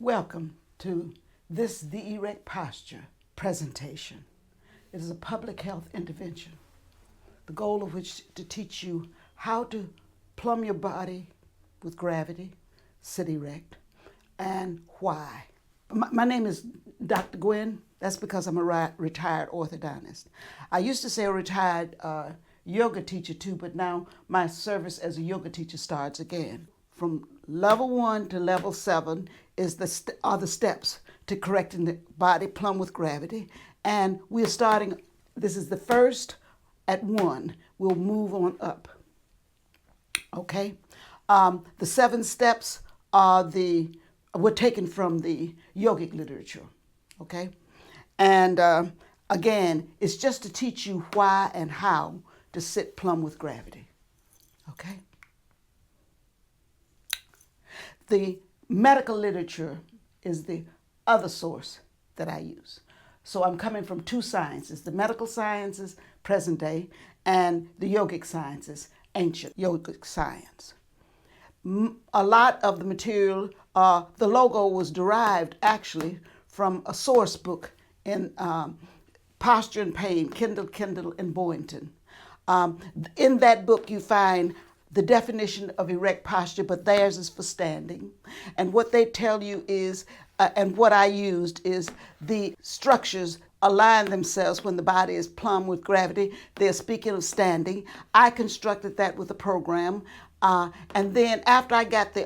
Welcome to the Erect posture presentation. It is a public health intervention, the goal of which to teach you how to plumb your body with gravity, sit erect, and why. My name is Dr. Gwen. That's because I'm a retired orthodontist. I used to say a retired yoga teacher too, but now my service as a yoga teacher starts again. From level 1 to level 7 are the steps to correcting the body plumb with gravity. And we're starting, this is the first at 1. We'll move on up. Okay? The 7 steps were taken from the yogic literature. Okay? And again, it's just to teach you why and how to sit plumb with gravity. Okay? The medical literature is the other source that I use. So I'm coming from 2 sciences, the medical sciences, present day, and the yogic sciences, ancient yogic science. A lot of the material, the logo was derived actually from a source book in Posture and Pain, Kendall, and Boynton. In that book you find the definition of erect posture, but theirs is for standing. And what they tell you is, and what I used is the structures align themselves when the body is plumb with gravity. They're speaking of standing. I constructed that with a program. And then after I got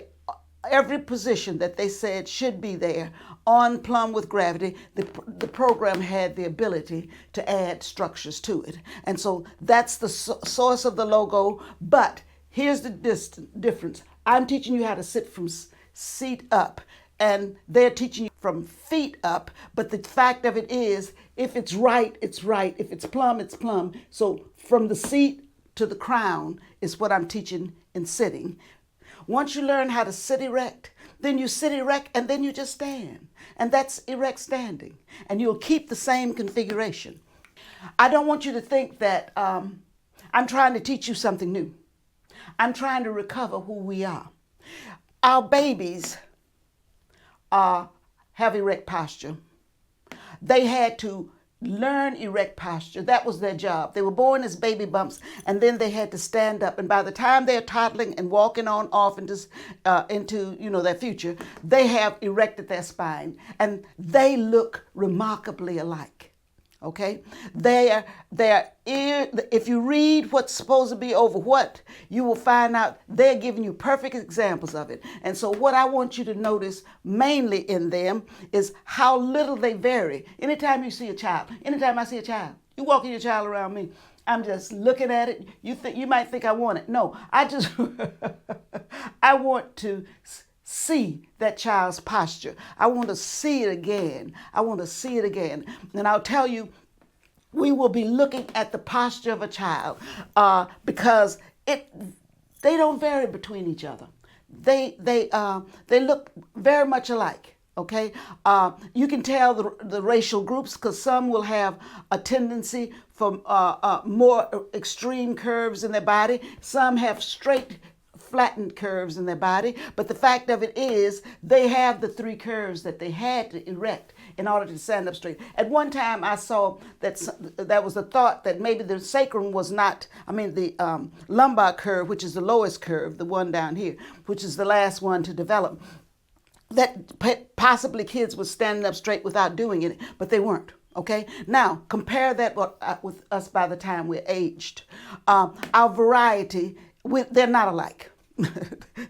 every position that they said should be there on plumb with gravity, the program had the ability to add structures to it. And so that's the source of the logo, but here's the difference. I'm teaching you how to sit from seat up, and they're teaching you from feet up. But the fact of it is, if it's right, it's right. If it's plumb, it's plumb. So from the seat to the crown is what I'm teaching in sitting. Once you learn how to sit erect, then you sit erect and then you just stand. And that's erect standing. And you'll keep the same configuration. I don't want you to think that I'm trying to teach you something new. I'm trying to recover who we are. Our babies have erect posture. They had to learn erect posture. That was their job. They were born as baby bumps, and then they had to stand up. And by the time they're toddling and walking on off into their future, they have erected their spine, and they look remarkably alike. Okay, if you read what's supposed to be over what, you will find out they're giving you perfect examples of it. And so what I want you to notice mainly in them is how little they vary. Anytime I see a child, you walking your child around me, I'm just looking at it. You might think I want it. No, I want to see that child's posture. I want to see it again. And I'll tell you, we will be looking at the posture of a child because they don't vary between each other. They look very much alike. Okay, you can tell the racial groups because some will have a tendency for more extreme curves in their body. Some have straight flattened curves in their body, but the fact of it is they have the 3 curves that they had to erect in order to stand up straight. At one time I saw that there was a thought that maybe the sacrum was not, the lumbar curve, which is the lowest curve, the one down here, which is the last one to develop, that possibly kids were standing up straight without doing it, but they weren't. Okay, now compare that with us by the time we're aged. Our variety, they're not alike.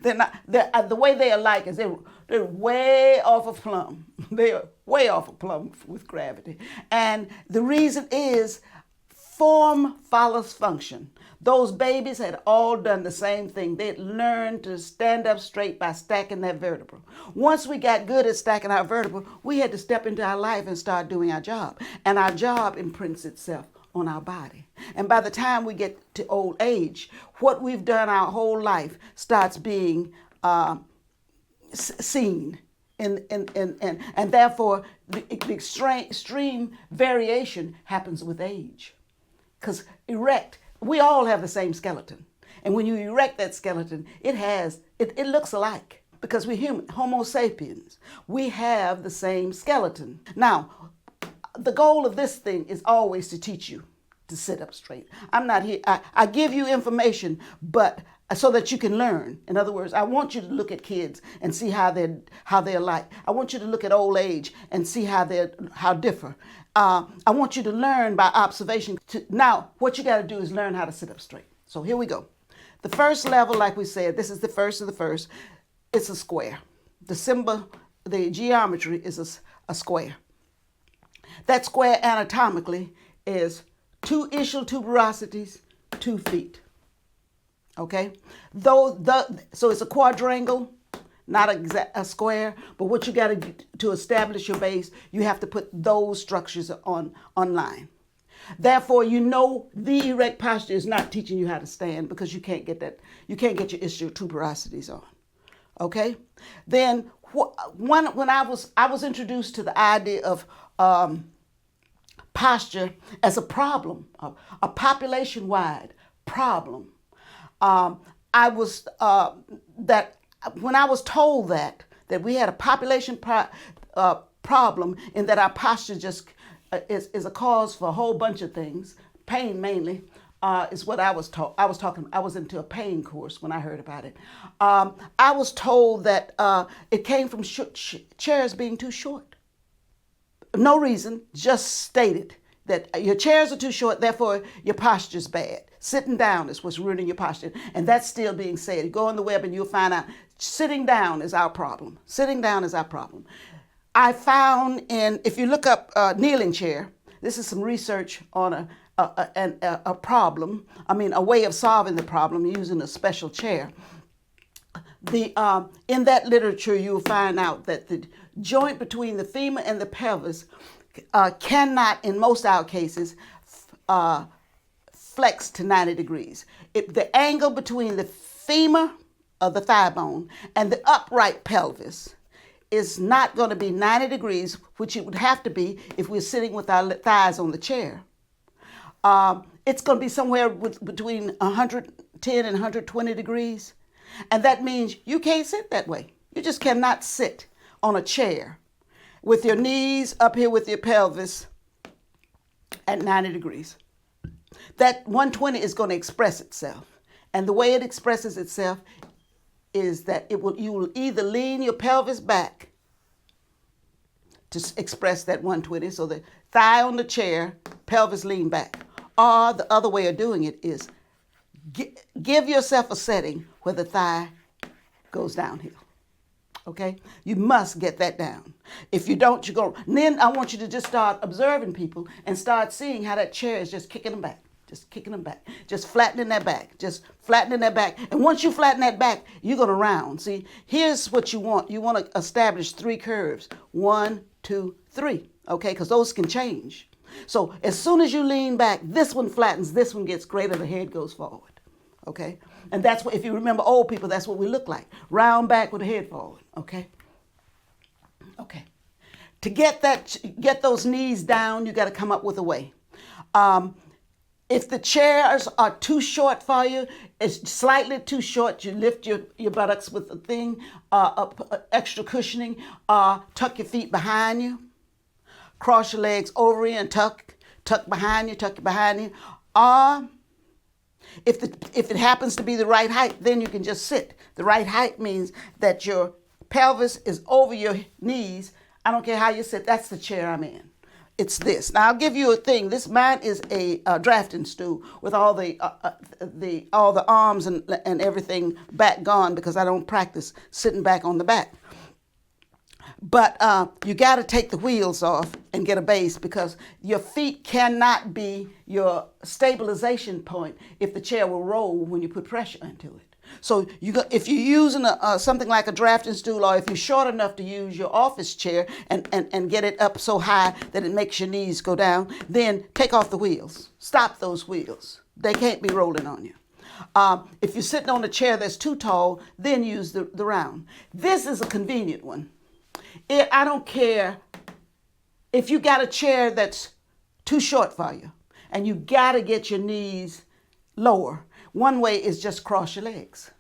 The way they are alike is they're way off of plumb. They are way off of plumb with gravity. And the reason is form follows function. Those babies had all done the same thing. They'd learned to stand up straight by stacking their vertebra. Once we got good at stacking our vertebra, we had to step into our life and start doing our job. And our job imprints itself on our body. And by the time we get to old age, what we've done our whole life starts being seen. And therefore, the extreme variation happens with age. Because we all have the same skeleton. And when you erect that skeleton, it looks alike. because we're human, Homo sapiens. We have the same skeleton. Now, the goal of this thing is always to teach you to sit up straight. I'm not here. I give you information, but so that you can learn. In other words, I want you to look at kids and see how they're like. I want you to look at old age and see how differ. I want you to learn by observation. Now, what you got to do is learn how to sit up straight. So here we go. The first level, like we said, this is the first of the first. It's a square. The symbol, the geometry is a square. That square anatomically is 2 ischial tuberosities, 2 feet. Okay? So it's a quadrangle, not a square, but what you got to establish your base, you have to put those structures on line. Therefore, you know the erect posture is not teaching you how to stand because you can't get your ischial tuberosities on. Okay? Then when I was introduced to the idea of posture as a problem, a population-wide problem. I was when I was told that we had a population problem and that our posture just is a cause for a whole bunch of things, pain mainly, is what I was taught. I was into a pain course when I heard about it. I was told that it came from chairs being too short. No reason, just stated that your chairs are too short, therefore your posture's bad. Sitting down is what's ruining your posture, and that's still being said. You go on the web and you'll find out sitting down is our problem. Sitting down is our problem. I found if you look up kneeling chair, this is some research on a problem, a way of solving the problem using a special chair. In that literature, you'll find out that the joint between the femur and the pelvis cannot, in most our cases, flex to 90 degrees. The angle between the femur of the thigh bone and the upright pelvis is not going to be 90 degrees, which it would have to be if we're sitting with our thighs on the chair. It's going to be somewhere between 110 and 120 degrees. And that means you can't sit that way. You just cannot sit on a chair with your knees up here with your pelvis at 90 degrees. That 120 is going to express itself. And the way it expresses itself is that you will either lean your pelvis back to express that 120, so the thigh on the chair, pelvis lean back. Or the other way of doing it is give yourself a setting where the thigh goes downhill. Okay? You must get that down. If you don't, you're going. Then I want you to just start observing people and start seeing how that chair is just kicking them back. Just kicking them back. Just flattening that back. Just flattening that back. And once you flatten that back, you're going to round. See, here's what you want. You want to establish 3 curves. 1, 2, 3. Okay? Because those can change. So as soon as you lean back, this one flattens, this one gets greater, the head goes forward. Okay? And that's what, if you remember old people, that's what we look like. Round back with the head forward. Okay? Okay. To get those knees down, you got to come up with a way. If the chairs are too short for you, it's slightly too short, you lift your buttocks with a thing, extra cushioning, tuck your feet behind you, cross your legs over you and tuck behind you. If it happens to be the right height, then you can just sit. The right height means that your pelvis is over your knees. I don't care how you sit. That's the chair I'm in. It's this. Now I'll give you a thing. Mine is a drafting stool with all the arms and everything back gone because I don't practice sitting back on the back. But you got to take the wheels off and get a base because your feet cannot be your stabilization point if the chair will roll when you put pressure into it. So if you're using something like a drafting stool, or if you're short enough to use your office chair and get it up so high that it makes your knees go down, then take off the wheels. Stop those wheels. They can't be rolling on you. If you're sitting on a chair that's too tall, then use the round. This is a convenient one. I don't care if you got a chair that's too short for you and you got to get your knees lower. One way is just cross your legs.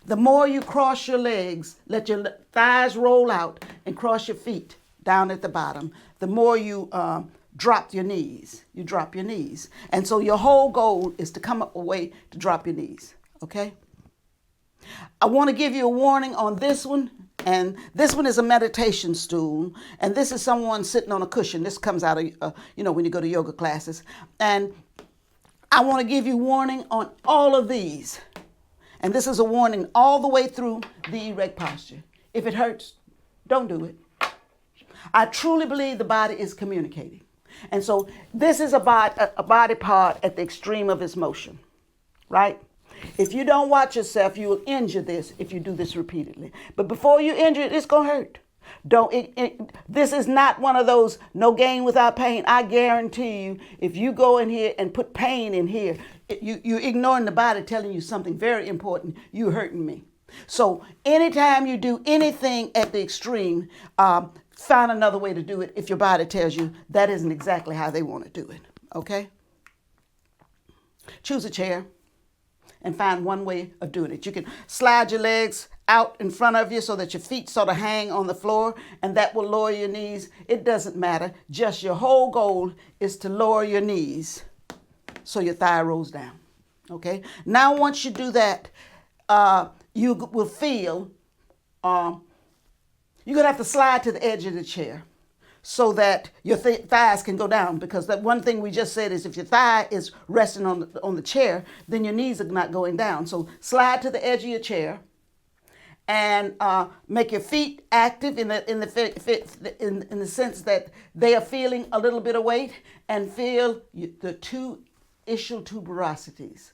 The more you cross your legs, let your thighs roll out and cross your feet down at the bottom, the more you drop your knees. You drop your knees. And so your whole goal is to come up a way to drop your knees. Okay? I want to give you a warning on this one. And this one is a meditation stool. And this is someone sitting on a cushion. This comes out of, when you go to yoga classes. And I want to give you warning on all of these. And this is a warning all the way through the erect posture. If it hurts, don't do it. I truly believe the body is communicating. And so this is a body part at the extreme of its motion, right? If you don't watch yourself, you will injure this if you do this repeatedly. But before you injure it, it's going to hurt. This is not one of those no gain without pain. I guarantee you, if you go in here and put pain in here, you're ignoring the body telling you something very important. You're hurting me. So anytime you do anything at the extreme, find another way to do it if your body tells you that isn't exactly how they want to do it. Okay? Choose a chair and find one way of doing it. You can slide your legs out in front of you so that your feet sort of hang on the floor, and that will lower your knees. It doesn't matter. Just your whole goal is to lower your knees so your thigh rolls down. Okay? Now, once you do that, you will feel you're going to have to slide to the edge of the chair so that your thighs can go down, because that one thing we just said is if your thigh is resting on the chair, then your knees are not going down. So slide to the edge of your chair and make your feet active in the sense that they are feeling a little bit of weight, and feel the two ischial tuberosities,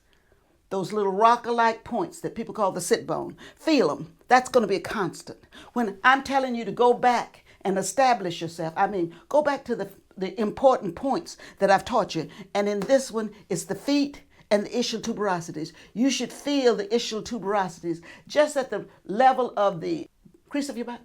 those little rocker-like points that people call the sit bone. Feel them. That's going to be a constant. When I'm telling you to go back and establish yourself, I mean, go back to the important points that I've taught you. And in this one, it's the feet and the ischial tuberosities. You should feel the ischial tuberosities just at the level of the crease of your back.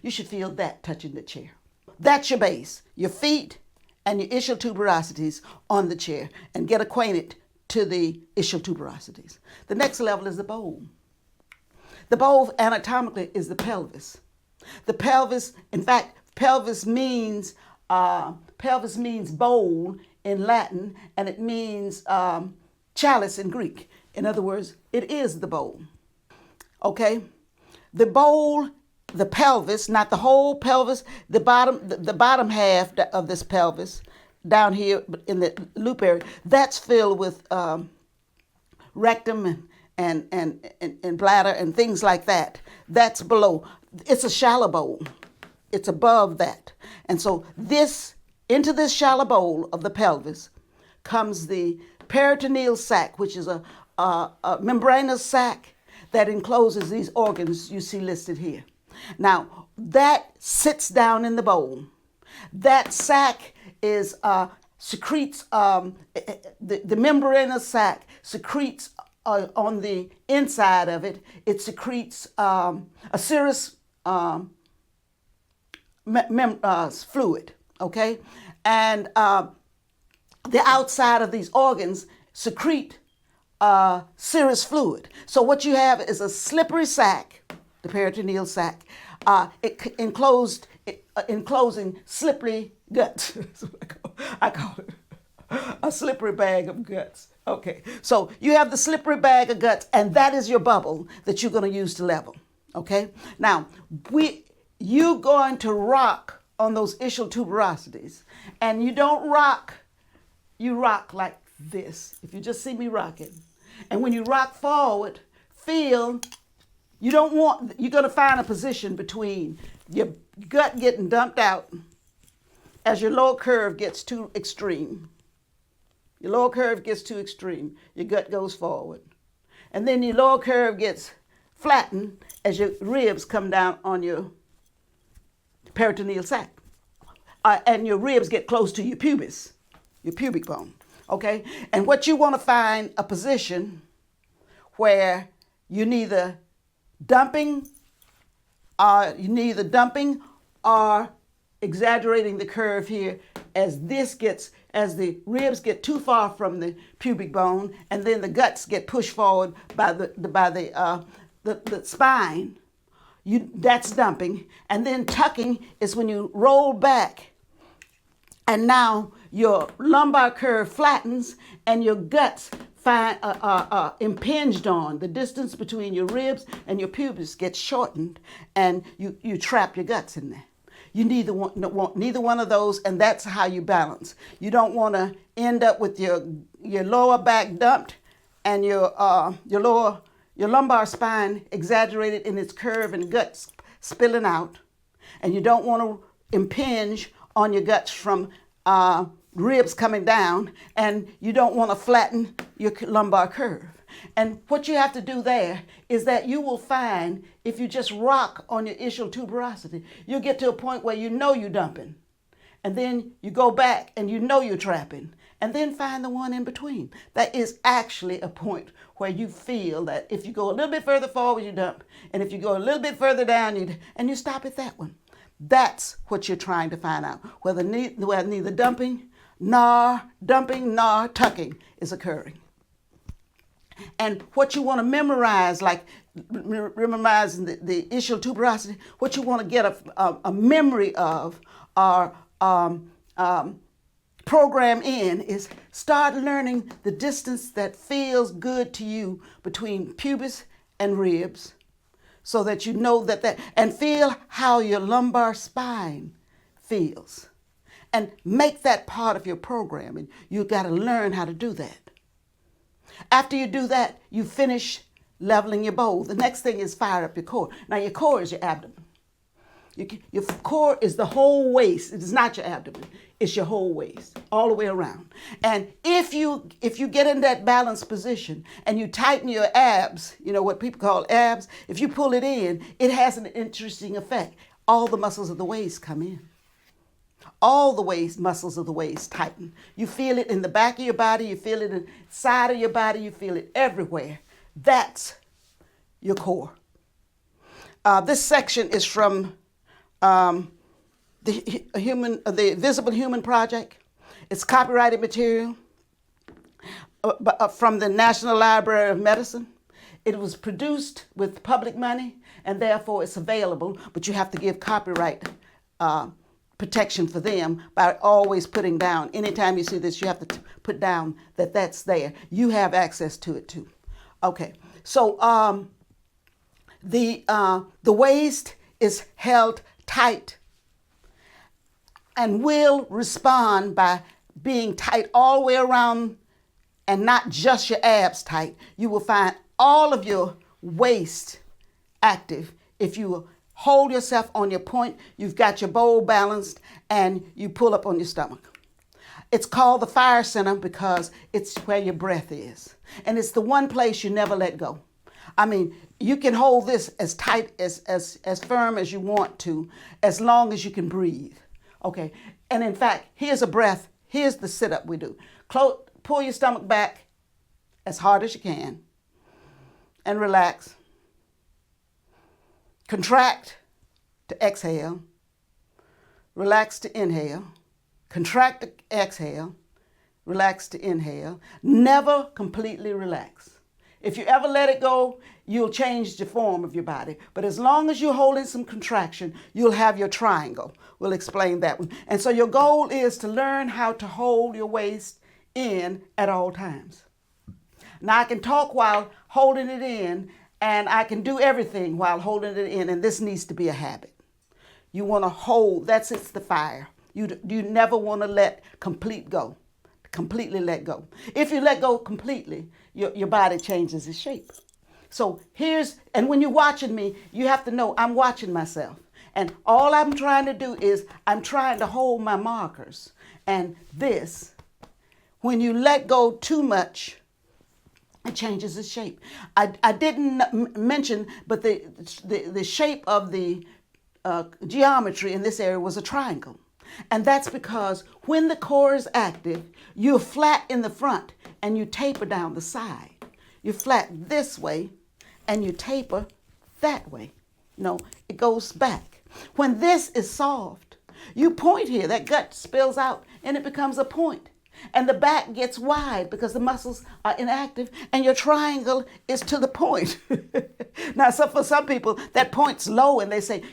You should feel that touching the chair. That's your base, your feet and your ischial tuberosities on the chair, and get acquainted to the ischial tuberosities. The next level is the bowl. The bowl anatomically is the pelvis. The pelvis, in fact, pelvis means bowl in Latin, and it means chalice in Greek. In other words, it is the bowl. Okay? The bowl, the pelvis, not the whole pelvis, the bottom half of this pelvis, down here in the loop area, that's filled with rectum and bladder and things like that. That's below. It's a shallow bowl. It's above that. And so into this shallow bowl of the pelvis comes the peritoneal sac, which is a membranous sac that encloses these organs you see listed here. Now, that sits down in the bowl. That sac secretes, the membranous sac secretes on the inside of it, it secretes a serous fluid, okay? And the outside of these organs secrete serous fluid. So what you have is a slippery sac, the peritoneal sac, enclosing slippery guts. That's what I call it. A slippery bag of guts. Okay, so you have the slippery bag of guts, and that is your bubble that you're going to use to level. Okay, now you're going to rock on those ischial tuberosities, and you don't rock. You rock like this. If you just see me rocking, and when you rock forward, feel. You're going to find a position between your gut getting dumped out as your lower curve gets too extreme. Your lower curve gets too extreme, your gut goes forward. And then your lower curve gets flattened as your ribs come down on your peritoneal sac. And your ribs get close to your pubis, your pubic bone, okay? And what you want to find a position where you're neither dumping or exaggerating the curve here as the ribs get too far from the pubic bone, and then the guts get pushed forward by the the spine, that's dumping. And then tucking is when you roll back. And now your lumbar curve flattens and your guts impinged on. The distance between your ribs and your pubis gets shortened, and you trap your guts in there. You neither want neither one of those, and that's how you balance. You don't want to end up with your lower back dumped and your lumbar spine exaggerated in its curve and guts spilling out, and you don't want to impinge on your guts from ribs coming down, and you don't want to flatten your lumbar curve. And what you have to do there is that you will find, if you just rock on your ischial tuberosity, you'll get to a point where you know you're dumping. And then you go back and you know you're trapping. And then find the one in between. That is actually a point where you feel that if you go a little bit further forward, you dump. And if you go a little bit further down, and you stop at that one. That's what you're trying to find out, whether neither dumping nor tucking is occurring. And what you want to memorize, like memorizing the ischial tuberosity, what you want to get a memory of or program in is start learning the distance that feels good to you between pubis and ribs, so that you know that and feel how your lumbar spine feels. And make that part of your program. And you got to learn how to do that. After you do that, you finish leveling your bowl. The next thing is fire up your core. Now your core is your abdomen. Your core is the whole waist. It is not your abdomen. It's your whole waist, all the way around. And if you get in that balanced position and you tighten your abs, what people call abs, if you pull it in, it has an interesting effect. All the muscles of the waist come in. All the muscles of the waist tighten. You feel it in the back of your body. You feel it in the side of your body. You feel it everywhere. That's your core. This section is from the Visible Human Project. It's copyrighted material from the National Library of Medicine. It was produced with public money, and therefore it's available, but you have to give copyright protection for them by always putting down. Anytime you see this, you have to put down that that's there. You have access to it too. Okay, so the waist is held tight and will respond by being tight all the way around, and not just your abs tight. You will find all of your waist active if you hold yourself on your point, you've got your bowl balanced, and you pull up on your stomach. It's called the fire center because it's where your breath is. And it's the one place you never let go. I mean, you can hold this as tight, as firm as you want to, as long as you can breathe. Okay. And in fact, here's a breath. Here's the sit-up we do. Pull your stomach back as hard as you can and relax. Contract to exhale. Relax to inhale. Contract to exhale. Relax to inhale. Never completely relax. If you ever let it go, you'll change the form of your body. But as long as you're holding some contraction, you'll have your triangle. We'll explain that one. And so your goal is to learn how to hold your waist in at all times. Now I can talk while holding it in, and I can do everything while holding it in, and this needs to be a habit. You want to hold, it's the fire. You never want to let completely let go. If you let go completely, your body changes its shape. So and when you're watching me, you have to know I'm watching myself. And all I'm trying to do is I'm trying to hold my markers. And when you let go too much, it changes its shape. I didn't mention, but the shape of the geometry in this area was a triangle. And that's because when the core is active, you're flat in the front and you taper down the side. You're flat this way and you taper that way. It goes back. When this is soft, you point here, that gut spills out and it becomes a point. And the back gets wide because the muscles are inactive and your triangle is to the point. Now, for some people, that point's low and they say,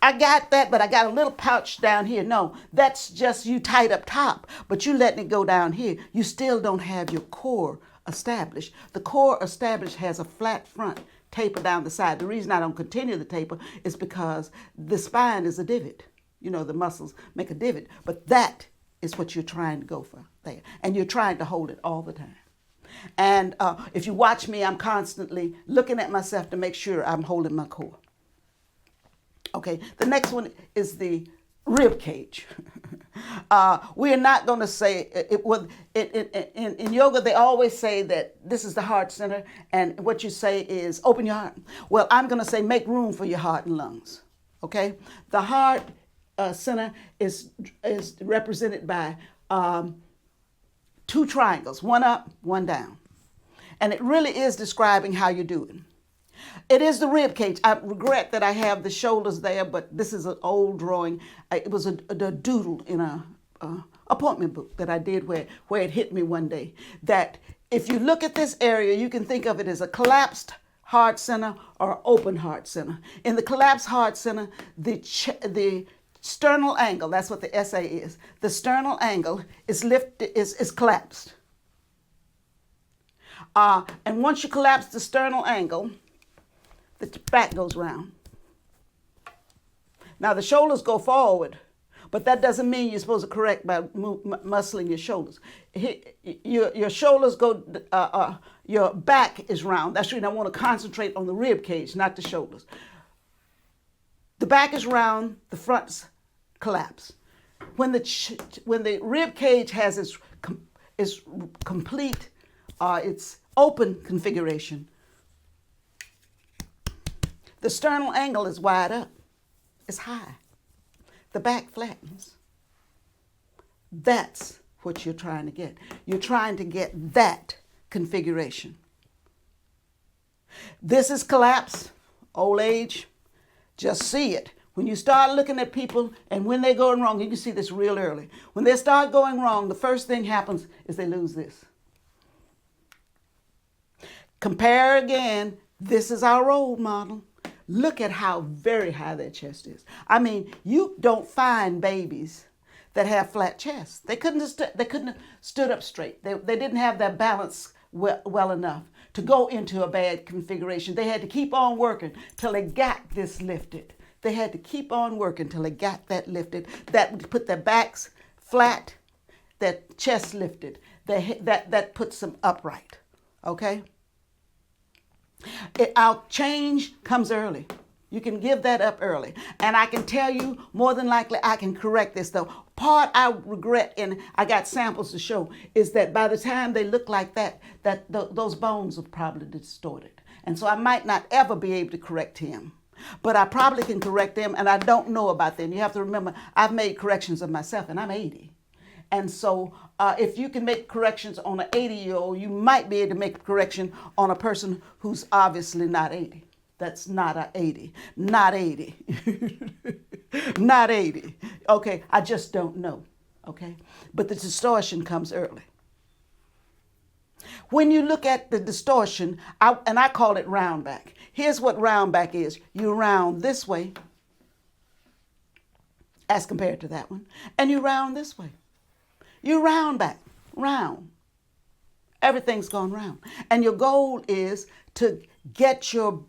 I got that, but I got a little pouch down here. No, that's just you tight up top, but you letting it go down here. You still don't have your core established. The core established has a flat front, taper down the side. The reason I don't continue the taper is because the spine is a divot. The muscles make a divot, but that is what you're trying to go for there. And you're trying to hold it all the time. And if you watch me, I'm constantly looking at myself to make sure I'm holding my core. Okay, the next one is the rib cage. We're not going to say in yoga, they always say that this is the heart center. And what you say is open your heart. Well, I'm going to say make room for your heart and lungs. Okay, the heart center is represented by two triangles, one up, one down. And it really is describing how you're doing. It is the rib cage. I regret that I have the shoulders there, but this is an old drawing. It was a doodle in a appointment book that I did where it hit me one day. That if you look at this area, you can think of it as a collapsed heart center or open heart center. In the collapsed heart center, the sternal angle, that's what the SA is. The sternal angle is is collapsed. And once you collapse the sternal angle, the back goes round. Now the shoulders go forward, but that doesn't mean you're supposed to correct by muscling your shoulders. Your shoulders go, your back is round. That's right. I want to concentrate on the rib cage, not the shoulders. The back is round, the front's collapse. When the rib cage has its complete, its open configuration, the sternal angle is wide up. It's high. The back flattens. That's what you're trying to get. You're trying to get that configuration. This is collapse, old age. Just see it. When you start looking at people and when they're going wrong, you can see this real early. When they start going wrong, the first thing happens is they lose this. Compare again. This is our role model. Look at how very high that chest is. I mean, you don't find babies that have flat chests. They couldn't have stood up straight. They didn't have that balance well enough to go into a bad configuration. They had to keep on working till they got this lifted. They had to keep on working till they got that lifted. That would put their backs flat, their chest lifted. That puts them upright. Okay? Our change comes early. You can give that up early. And I can tell you, more than likely, I can correct this though. Part I regret, and I got samples to show, is that by the time they look like that those bones are probably distorted. And so I might not ever be able to correct him. But I probably can correct them, and I don't know about them. You have to remember, I've made corrections of myself, and I'm 80. And so if you can make corrections on an 80-year-old, you might be able to make a correction on a person who's obviously not 80. That's not a 80. Not 80. Not 80. Okay, I just don't know. Okay? But the distortion comes early. When you look at the distortion, I call it round back. Here's what round back is. You round this way as compared to that one, and you round this way. You round back, round. Everything's gone round. And your goal is to get your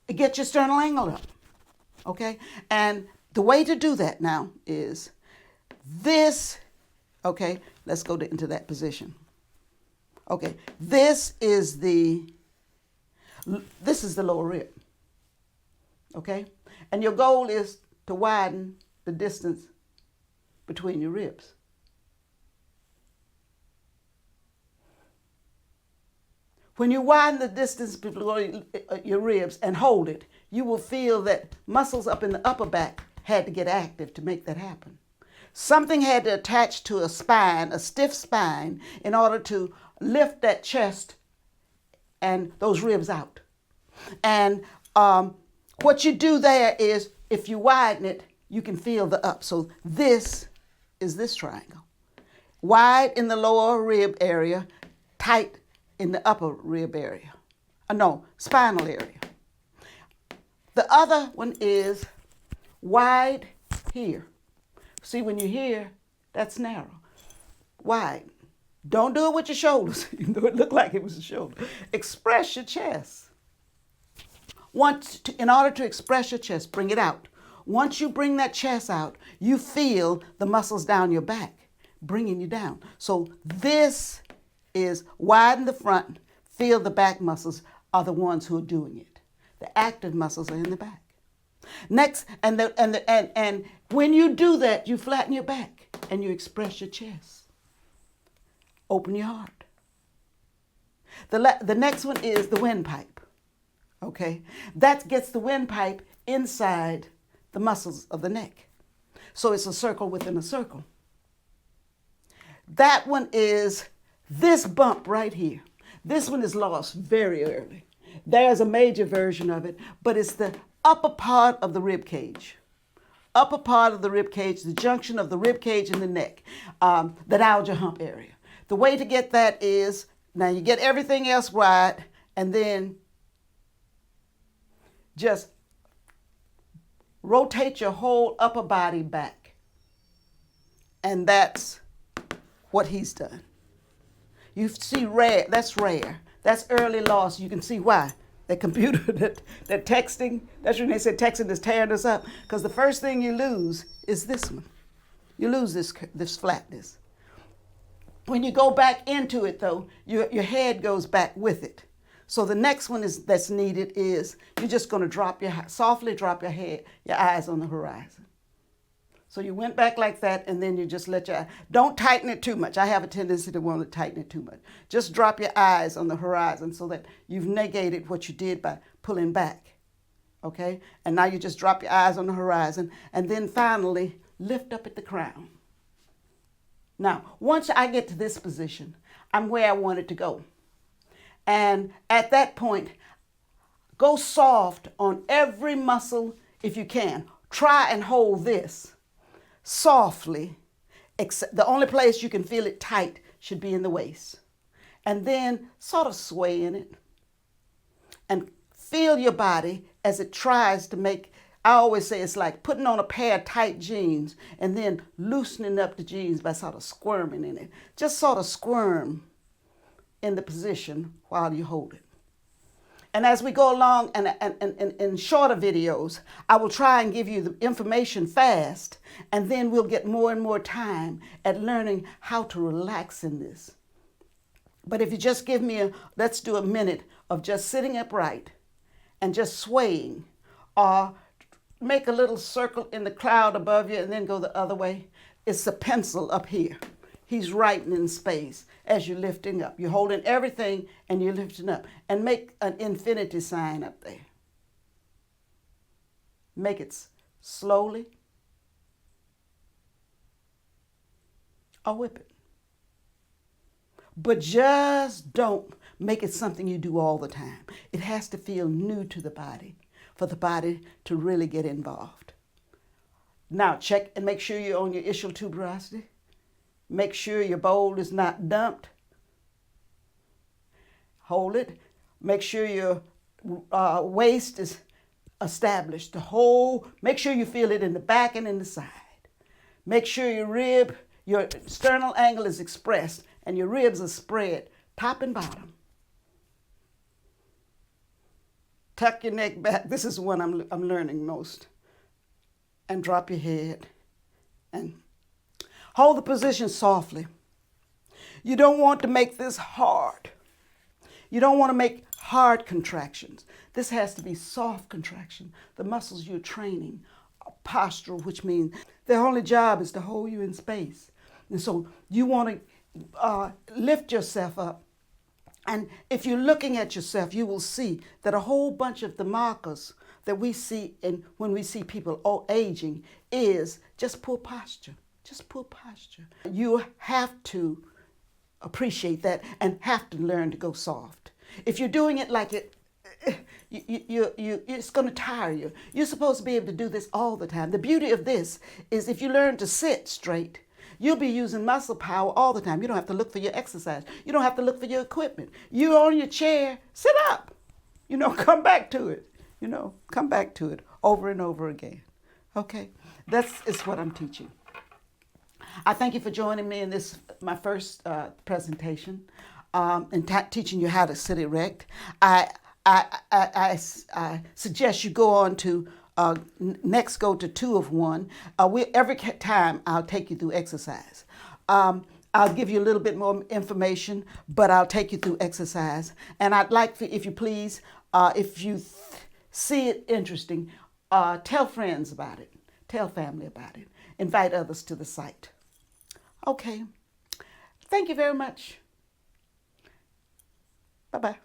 sternal angle up, okay? And the way to do that now is this, okay? Let's go into that position. Okay, this is the lower rib, okay? And your goal is to widen the distance between your ribs. When you widen the distance between your ribs and hold it, you will feel that muscles up in the upper back had to get active to make that happen. Something had to attach to a spine, a stiff spine, in order to lift that chest and those ribs out. And what you do there is, if you widen it, you can feel the up. So this is this triangle. wide in the lower rib area, tight in the upper rib area. No, spinal area. The other one is wide here. See, when you're here, that's narrow. Wide. Don't do it with your shoulders, even though it looked like it was a shoulder. Express your chest. In order to express your chest, bring it out. Once you bring that chest out, you feel the muscles down your back bringing you down. So this is wide in the front. Feel the back muscles are the ones who are doing it. The active muscles are in the back. Next, and when you do that, you flatten your back and you express your chest. Open your heart. The next one is the windpipe. Okay, that gets the windpipe inside the muscles of the neck. So it's a circle within a circle. That one is this bump right here. This one is lost very early. There's a major version of it, but it's the upper part of the rib cage. Upper part of the rib cage, the junction of the rib cage and the neck, the nausea hump area. The way to get that is, now you get everything else right, and then just rotate your whole upper body back. And that's what he's done. You see rare, that's rare. That's early loss. You can see why. The computer, that texting, that's when they said texting is tearing us up. Because the first thing you lose is this one. You lose this flatness. When you go back into it though, your head goes back with it. So the next one that's needed is you're just going to softly drop your head, your eyes on the horizon. So you went back like that, and then you just don't tighten it too much. I have a tendency to want to tighten it too much. Just drop your eyes on the horizon so that you've negated what you did by pulling back. Okay? And now you just drop your eyes on the horizon, and then finally lift up at the crown. Now, once I get to this position, I'm where I want it to go. And at that point, go soft on every muscle if you can. Try and hold this softly. The only place you can feel it tight should be in the waist. And then sort of sway in it. And feel your body as it tries to make, I always say it's like putting on a pair of tight jeans and then loosening up the jeans by sort of squirming in it. Just sort of squirm in the position while you hold it. And as we go along and in shorter videos, I will try and give you the information fast, and then we'll get more and more time at learning how to relax in this. But if you just give me let's do a minute of just sitting upright and just swaying, or make a little circle in the cloud above you and then go the other way. It's a pencil up here. He's writing in space as you're lifting up. You're holding everything and you're lifting up. And make an infinity sign up there. Make it slowly. Or whip it. But just don't make it something you do all the time. It has to feel new to the body for the body to really get involved. Now check and make sure you're on your ischial tuberosity. Make sure your bowl is not dumped. Hold it. Make sure your waist is established. Make sure you feel it in the back and in the side. Make sure your sternal angle is expressed and your ribs are spread top and bottom. Tuck your neck back. This is one I'm learning most. And drop your head and hold the position softly. You don't want to make this hard. You don't want to make hard contractions. This has to be soft contraction. The muscles you're training are postural, which means their only job is to hold you in space. And so you want to lift yourself up. And if you're looking at yourself, you will see that a whole bunch of the markers that we see when we see people aging is just poor posture. Just poor posture. You have to appreciate that and have to learn to go soft. If you're doing it like it's going to tire you. You're supposed to be able to do this all the time. The beauty of this is if you learn to sit straight, You'll be using muscle power all the time. You don't have to look for your exercise. You don't have to look for your equipment. You're on your chair, sit up. Come back to it. Come back to it over and over again. Okay, that's is what I'm teaching. I thank you for joining me in my first presentation, and teaching you how to sit erect. I suggest you go on to next go to 2 of 1. Every time I'll take you through exercise. I'll give you a little bit more information, but I'll take you through exercise. And I'd like, if you please, if you see it interesting, tell friends about it. Tell family about it. Invite others to the site. Okay. Thank you very much. Bye-bye.